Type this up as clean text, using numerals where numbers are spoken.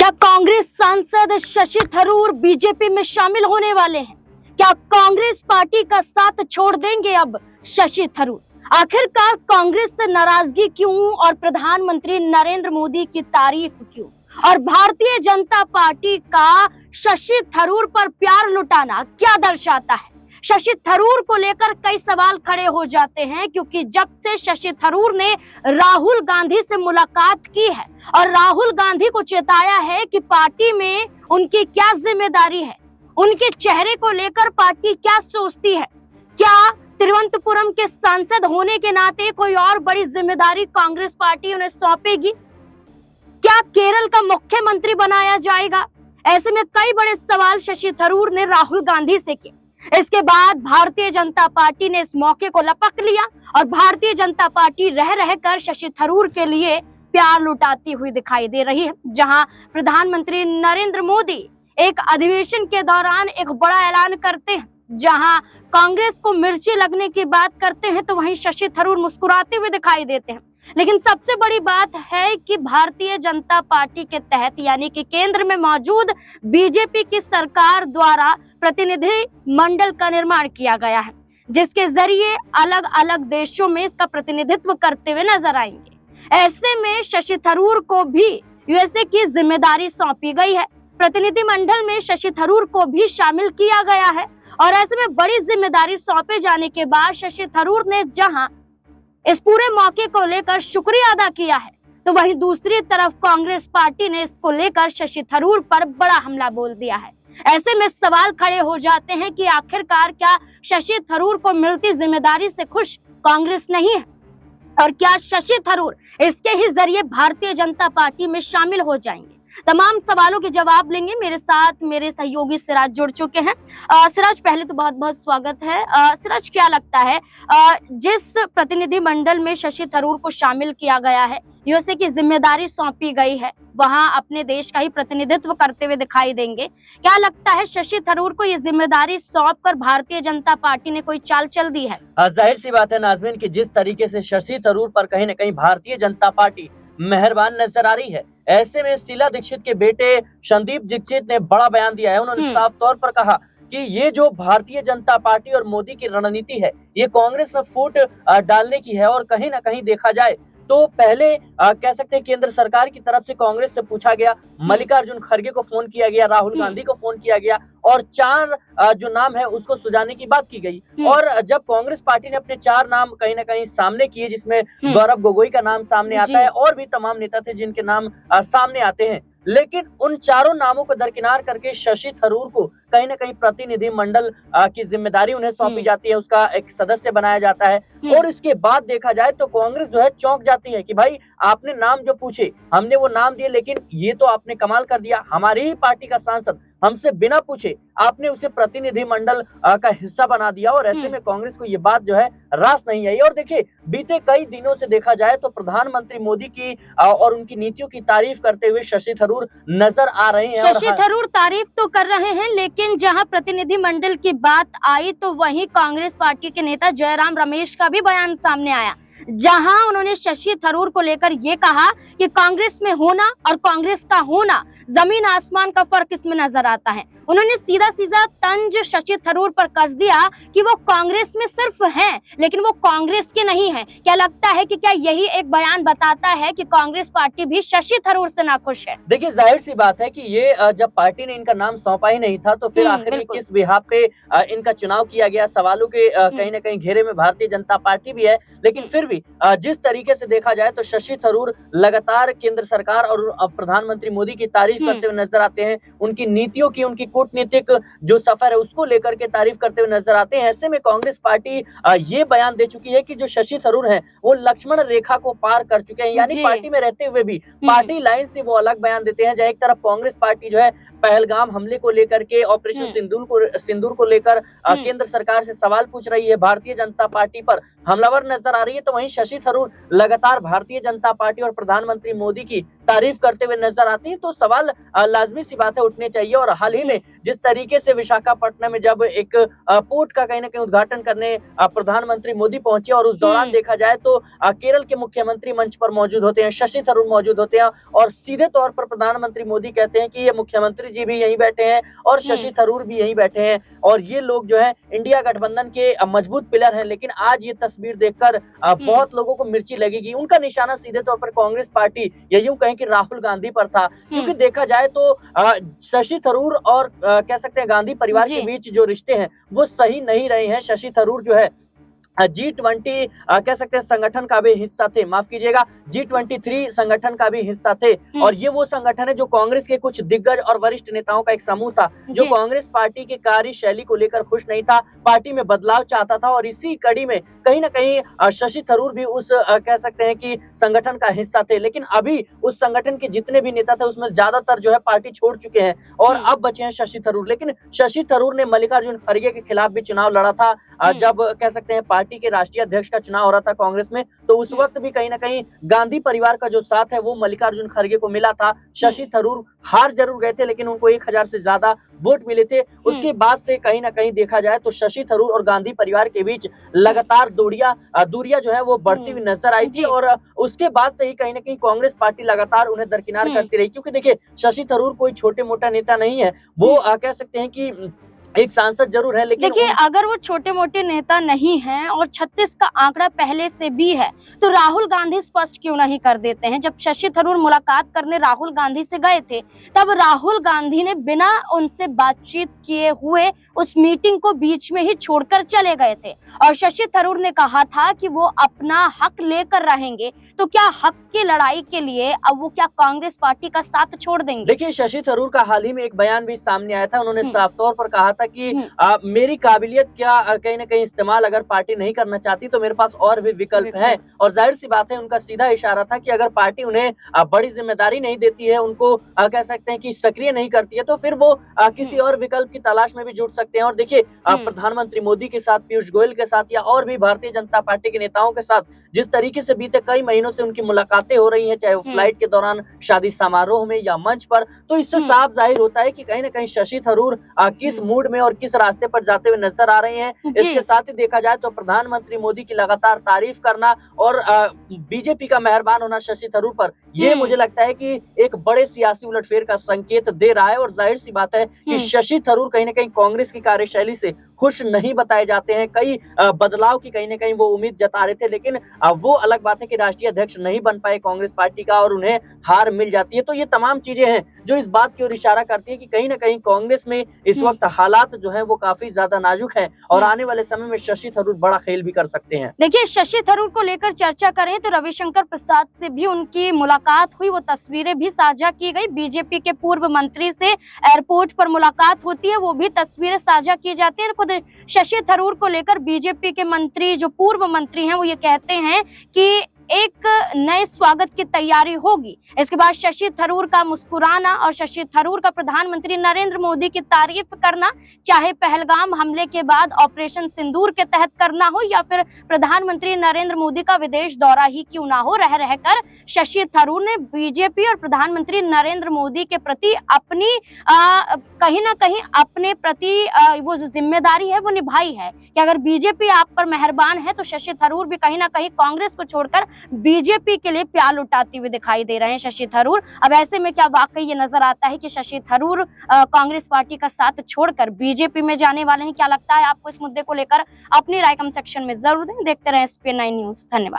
क्या कांग्रेस सांसद शशि थरूर बीजेपी में शामिल होने वाले हैं? क्या कांग्रेस पार्टी का साथ छोड़ देंगे अब शशि थरूर? आखिरकार कांग्रेस से नाराजगी क्यों और प्रधानमंत्री नरेंद्र मोदी की तारीफ क्यों? और भारतीय जनता पार्टी का शशि थरूर पर प्यार लुटाना क्या दर्शाता है? शशि थरूर को लेकर कई सवाल खड़े हो जाते हैं, क्योंकि जब से शशि थरूर ने राहुल गांधी से मुलाकात की है और राहुल गांधी को चेताया है कि पार्टी में उनकी क्या जिम्मेदारी है, उनके चेहरे को लेकर पार्टी क्या सोचती है, क्या तिरुवनंतपुरम के सांसद होने के नाते कोई और बड़ी जिम्मेदारी कांग्रेस पार्टी उन्हें सौंपेगी, क्या केरल का मुख्यमंत्री बनाया जाएगा? ऐसे में कई बड़े सवाल शशि थरूर ने राहुल गांधी से किए। इसके बाद भारतीय जनता पार्टी ने इस मौके को लपक लिया और भारतीय जनता पार्टी रह रहकर शशि थरूर के लिए प्यार लुटाती हुई दिखाई दे रही है। जहां प्रधानमंत्री नरेंद्र मोदी एक अधिवेशन के दौरान एक बड़ा ऐलान करते हैं, जहां कांग्रेस को मिर्ची लगने की बात करते हैं, तो वहीं शशि थरूर मुस्कुराते हुए दिखाई देते हैं। लेकिन सबसे बड़ी बात है कि भारतीय जनता पार्टी के तहत यानी कि केंद्र में मौजूद बीजेपी की सरकार द्वारा प्रतिनिधि मंडल का निर्माण किया गया है, जिसके जरिए अलग अलग देशों में इसका प्रतिनिधित्व करते हुए नजर आएंगे। ऐसे में शशि थरूर को भी यूएसए की जिम्मेदारी सौंपी गई है। प्रतिनिधि मंडल में शशि थरूर को भी शामिल किया गया है और ऐसे में बड़ी जिम्मेदारी सौंपे जाने के बाद शशि थरूर ने जहां इस पूरे मौके को लेकर शुक्रिया अदा किया है, तो वहीं दूसरी तरफ कांग्रेस पार्टी ने इसको लेकर शशि थरूर पर बड़ा हमला बोल दिया है। ऐसे में सवाल खड़े हो जाते हैं कि आखिरकार क्या शशि थरूर को मिलती जिम्मेदारी से खुश कांग्रेस नहीं है, और क्या शशि थरूर इसके ही जरिए भारतीय जनता पार्टी में शामिल हो जाएंगे? तमाम सवालों के जवाब लेंगे। मेरे साथ मेरे सहयोगी सिराज जुड़ चुके हैं। सिराज, पहले तो बहुत बहुत स्वागत है। सिराज, क्या लगता है जिस प्रतिनिधि मंडल में शशि थरूर को शामिल किया गया है, यूएसए की जिम्मेदारी सौंपी गई है, वहां अपने देश का ही प्रतिनिधित्व करते हुए दिखाई देंगे, क्या लगता है शशि थरूर को ये जिम्मेदारी सौंपकर भारतीय जनता पार्टी ने कोई चाल चल दी है? जाहिर सी बात है नाज़मीन कि जिस तरीके से शशि थरूर पर कहीं न कहीं भारतीय जनता पार्टी मेहरबान नजर आ रही है, ऐसे में शीला दीक्षित के बेटे संदीप दीक्षित ने बड़ा बयान दिया है। उन्होंने साफ तौर पर कहा कि ये जो भारतीय जनता पार्टी और मोदी की रणनीति है, ये कांग्रेस में फूट डालने की है। और कहीं ना कहीं देखा जाए तो पहले कह सकते हैं केंद्र सरकार की तरफ से कांग्रेस से पूछा गया, मल्लिकार्जुन खड़गे को फोन किया गया, राहुल गांधी को फोन किया गया और 4 जो नाम है उसको सुझाने की बात की गई। और जब कांग्रेस पार्टी ने अपने 4 नाम कहीं ना कहीं सामने किए, जिसमें गौरव गोगोई का नाम सामने आता है और भी तमाम नेता थे जिनके नाम सामने आते हैं, लेकिन उन चारों नामों को दरकिनार करके शशि थरूर को कहीं ना कहीं प्रतिनिधि मंडल की जिम्मेदारी उन्हें सौंपी जाती है, उसका एक सदस्य बनाया जाता है। और इसके बाद देखा जाए तो कांग्रेस जो है चौंक जाती है कि भाई आपने नाम जो पूछे हमने वो नाम दिए, लेकिन ये तो आपने कमाल कर दिया, हमारी ही पार्टी का सांसद हमसे बिना पूछे आपने उसे प्रतिनिधि मंडल का हिस्सा बना दिया। और ऐसे में कांग्रेस को ये बात जो है रास नहीं आई। और देखिए बीते कई दिनों से देखा जाए तो प्रधानमंत्री मोदी की और उनकी नीतियों की तारीफ करते हुए शशि थरूर नजर आ रहे हैं। शशि थरूर तारीफ तो कर रहे हैं, लेकिन जहां प्रतिनिधि मंडल की बात आई तो वहीं कांग्रेस पार्टी के नेता जयराम रमेश का भी बयान सामने आया, जहां उन्होंने शशि थरूर को लेकर ये कहा कि कांग्रेस में होना और कांग्रेस का होना जमीन आसमान का फर्क इसमें नजर आता है। उन्होंने सीधा सीधा तंज शशि थरूर पर कस दिया कि वो कांग्रेस में सिर्फ हैं, लेकिन वो कांग्रेस के नहीं हैं। क्या लगता है कि क्या यही एक बयान बताता है कि कांग्रेस पार्टी भी शशि थरूर से नाखुश है? देखिए जाहिर सी बात है कि ये जब पार्टी ने इनका नाम सौंपा ही नहीं था तो फिर आखिर में किस बिहाफ पे इनका चुनाव किया गया, सवालों के कहीं ना कहीं घेरे में भारतीय जनता पार्टी भी है। लेकिन फिर भी जिस तरीके से देखा जाए तो शशि थरूर लगातार केंद्र सरकार और प्रधानमंत्री मोदी की तारीफ करते हुए नजर आते हैं, उनकी नीतियों की, उनकी कूटनीतिक जो सफर है उसको लेकर के तारीफ करते हुए नजर आते हैं। ऐसे में कांग्रेस पार्टी ये बयान दे चुकी है कि जो शशि थरूर हैं वो लक्ष्मण रेखा को पार कर चुके हैं, यानी पार्टी में रहते हुए भी पार्टी लाइन से वो अलग बयान देते हैं। जहाँ एक तरफ कांग्रेस पार्टी जो है पहलगाम हमले को लेकर के, ऑपरेशन सिंदूर को लेकर केंद्र सरकार से सवाल पूछ रही है, भारतीय जनता पार्टी पर हमलावर नजर आ रही है, तो वहीं शशि थरूर लगातार भारतीय जनता पार्टी और प्रधानमंत्री मोदी की तारीफ करते हुए नजर आते हैं। तो सवाल लाजमी सी बात है उठने चाहिए। और हाल ही में जिस तरीके से विशाखापट्टनम में जब एक पोर्ट का कहीं ना कहीं उद्घाटन करने प्रधानमंत्री मोदी पहुंचे और उस दौरान देखा जाए तो केरल के मुख्यमंत्री मंच पर मौजूद होते हैं, शशि थरूर मौजूद होते हैं और सीधे तौर पर प्रधानमंत्री मोदी कहते हैं कि ये मुख्यमंत्री जी भी यहीं बैठे हैं और शशि थरूर भी यहीं बैठे हैं और ये लोग जो है इंडिया गठबंधन के मजबूत पिलर हैं। लेकिन आज ये तस्वीर देखकर बहुत लोगों को मिर्ची लगेगी। उनका निशाना सीधे तौर पर कांग्रेस पार्टी या यूं कहें कि राहुल गांधी पर था, क्योंकि देखा जाए तो शशि थरूर और कह सकते हैं गांधी परिवार के बीच जो रिश्ते हैं वो सही नहीं रहे हैं। शशि थरूर जो है G20 कह सकते हैं संगठन का भी हिस्सा थे, माफ कीजिएगा G23 संगठन का भी हिस्सा थे और ये वो संगठन है जो कांग्रेस के कुछ दिग्गज और वरिष्ठ नेताओं का एक समूह था जो कांग्रेस पार्टी की कार्यशैली को लेकर खुश नहीं था, पार्टी में बदलाव चाहता था और इसी कड़ी में कहीं ना कहीं शशि थरूर भी उस कह सकते हैं कि संगठन का हिस्सा थे। लेकिन अभी उस संगठन के जितने भी नेता थे उसमें ज्यादातर जो है पार्टी छोड़ चुके हैं और अब बचे हैं शशि थरूर। लेकिन शशि थरूर ने मल्लिकार्जुन खड़गे के खिलाफ भी चुनाव लड़ा था जब कह सकते हैं पार्टी के राष्ट्रीय अध्यक्ष का चुनाव हो रहा था कांग्रेस में, तो उस वक्त भी कहीं ना कहीं गांधी परिवार का जो साथ है वो मल्लिकार्जुन खड़गे को मिला था। शशि थरूर हार जरूर गए थे लेकिन उनको 1000 से ज्यादा वोट मिले थे। उसके बाद से कहीं ना कहीं देखा जाए तो शशि थरूर और गांधी परिवार के बीच लगातार दूरियां जो है वो बढ़ती हुई नजर आई थी और उसके बाद से ही कहीं ना कहीं कांग्रेस पार्टी लगातार उन्हें दरकिनार करती रही, क्योंकि देखिए शशि थरूर कोई छोटे मोटा नेता नहीं है, वो कह सकते हैं कि एक सांसद जरूर है। लेकिन देखिए अगर वो छोटे मोटे नेता नहीं हैं और 36 का आंकड़ा पहले से भी है तो राहुल गांधी स्पष्ट क्यों नहीं कर देते हैं। जब शशि थरूर मुलाकात करने राहुल गांधी से गए थे तब राहुल गांधी ने बिना उनसे बातचीत किए हुए उस मीटिंग को बीच में ही छोड़कर चले गए थे और शशि थरूर ने कहा था कि वो अपना हक लेकर रहेंगे। तो क्या हक की लड़ाई के लिए अब वो क्या कांग्रेस पार्टी का साथ छोड़ देंगे? देखिए शशि थरूर का हाल ही में एक बयान भी सामने आया था, उन्होंने साफ तौर पर कहा था कि मेरी काबिलियत क्या कहीं ना कहीं इस्तेमाल अगर पार्टी नहीं करना चाहती तो मेरे पास और भी विकल्प हैं और जाहिर सी बात है उनका सीधा इशारा था कि अगर पार्टी उन्हें बड़ी जिम्मेदारी नहीं देती है, उनको कह सकते हैं कि सक्रिय नहीं करती है तो फिर वो किसी और विकल्प की तलाश में भी जुट सकते हैं। और देखिए प्रधानमंत्री मोदी के साथ, पीयूष गोयल के साथ या और भी भारतीय जनता पार्टी के नेताओं के साथ जिस तरीके से बीते कई महीनों से उनकी मुलाकातें हो रही हैं, चाहे वो फ्लाइट के दौरान, शादी समारोह में या मंच पर, तो इससे साफ जाहिर होता है कि कहीं ना कहीं शशि थरूर किस मूड में और किस रास्ते पर जाते हुए नजर आ रहे हैं। इसके साथ ही देखा जाए तो प्रधानमंत्री मोदी की लगातार तारीफ करना और बीजेपी का मेहरबान होना शशि थरूर पर, ये मुझे लगता है कि एक बड़े सियासी उलटफेर का संकेत दे रहा है। और जाहिर सी बात है कि शशि थरूर कहीं ना कहीं कांग्रेस की कार्यशैली से खुश नहीं बताए जाते हैं। कई बदलाव की कहीं ना कहीं वो उम्मीद जता रहे थे, लेकिन वो अलग बात है कि राष्ट्रीय अध्यक्ष नहीं बन पाए कांग्रेस पार्टी का और उन्हें हार मिल जाती है। तो ये तमाम चीजें हैं जो इस बात की ओर इशारा करती है कि कहीं ना कहीं कांग्रेस में इस वक्त हालात जो है वो काफी ज्यादा नाजुक है और आने वाले समय में शशि थरूर बड़ा खेल भी कर सकते हैं। देखिए शशि थरूर को लेकर चर्चा करें तो रविशंकर प्रसाद से भी उनकी मुलाकात हुई, वो तस्वीरें भी साझा की गई। बीजेपी के पूर्व मंत्री से एयरपोर्ट पर मुलाकात होती है, वो भी तस्वीरें साझा की जाती है। खुद शशि थरूर को लेकर बीजेपी के मंत्री, जो पूर्व मंत्री हैं, वो ये कहते हैं कि एक नए स्वागत की तैयारी होगी। इसके बाद शशि थरूर का मुस्कुराना और शशि थरूर का प्रधानमंत्री नरेंद्र मोदी की तारीफ करना, चाहे पहलगाम हमले के बाद ऑपरेशन सिंदूर के तहत करना हो या फिर प्रधानमंत्री नरेंद्र मोदी का विदेश दौरा ही क्यों ना हो, रह रहकर शशि थरूर ने बीजेपी और प्रधानमंत्री नरेंद्र मोदी के प्रति अपनी कहीं ना कहीं अपने प्रति वो जो जिम्मेदारी है वो निभाई है कि अगर बीजेपी आप पर मेहरबान है तो शशि थरूर भी कहीं ना कहीं कांग्रेस को छोड़कर बीजेपी के लिए प्याल उठाते हुए दिखाई दे रहे हैं शशि थरूर। अब ऐसे में क्या वाकई ये नजर आता है कि शशि थरूर कांग्रेस पार्टी का साथ छोड़कर बीजेपी में जाने वाले हैं? क्या लगता है आपको इस मुद्दे को लेकर? अपनी राय कमेंट सेक्शन में जरूर दें। देखते रहें SPN9 न्यूज। धन्यवाद।